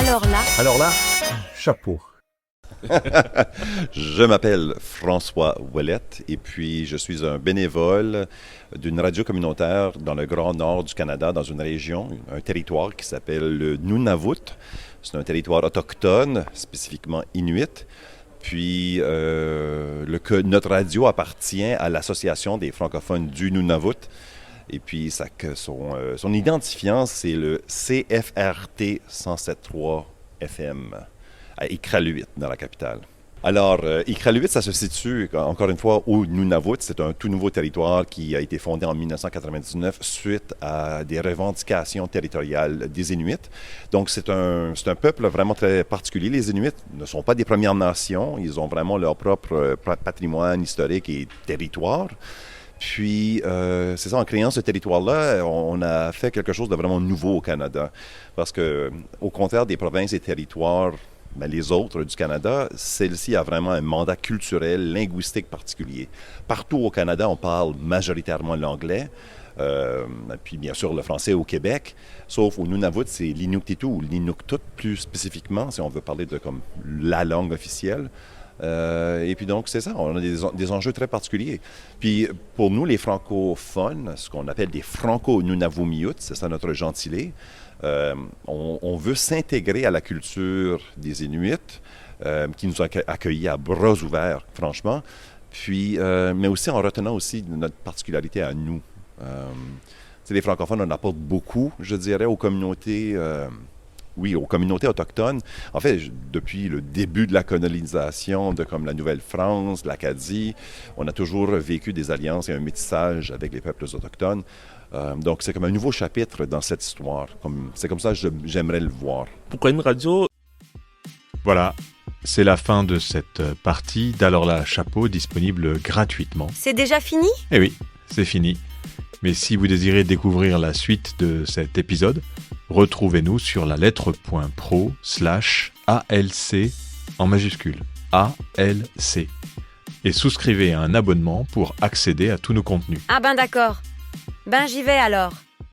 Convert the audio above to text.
Alors là, chapeau. Je m'appelle François Ouellette et puis je suis un bénévole d'une radio communautaire dans le Grand Nord du Canada, dans une région, un territoire qui s'appelle le Nunavut. C'est un territoire autochtone, spécifiquement inuit. Puis notre radio appartient à l'Association des francophones du Nunavut. Et puis son identifiant, c'est le CFRT 107.3 FM à Iqaluit, dans la capitale. Alors, Iqaluit, ça se situe, encore une fois, au Nunavut. C'est un tout nouveau territoire qui a été fondé en 1999 suite à des revendications territoriales des Inuits. Donc, c'est un peuple vraiment très particulier. Les Inuits ne sont pas des Premières Nations. Ils ont vraiment leur propre patrimoine historique et territoire. Puis, c'est ça, en créant ce territoire-là, on a fait quelque chose de vraiment nouveau au Canada. Parce que, au contraire des provinces et territoires, les autres du Canada, celle-ci a vraiment un mandat culturel, linguistique particulier. Partout au Canada, on parle majoritairement l'anglais, puis bien sûr le français au Québec, sauf au Nunavut, c'est l'Inuktitut ou l'Inuktitut plus spécifiquement, si on veut parler de comme la langue officielle. Et puis donc, c'est ça, on a des enjeux très particuliers. Puis pour nous, les francophones, ce qu'on appelle des franco-nunavummiut, c'est ça notre gentilé, on veut s'intégrer à la culture des Inuits, qui nous ont accueillis à bras ouverts, franchement, puis, mais aussi en retenant aussi notre particularité à nous. Les francophones, on apporte beaucoup, je dirais, aux communautés... Oui, aux communautés autochtones. En fait, depuis le début de la colonisation de comme la Nouvelle-France, l'Acadie, on a toujours vécu des alliances et un métissage avec les peuples autochtones. Donc, c'est comme un nouveau chapitre dans cette histoire. C'est comme ça que j'aimerais le voir. Pourquoi une radio? Voilà, c'est la fin de cette partie d'Alors là, chapeau, disponible gratuitement. C'est déjà fini? Eh oui, c'est fini. Mais si vous désirez découvrir la suite de cet épisode, retrouvez-nous sur la lettre.pro/ALC en majuscule, ALC. Et souscrivez à un abonnement pour accéder à tous nos contenus. Ah ben d'accord. Ben j'y vais alors.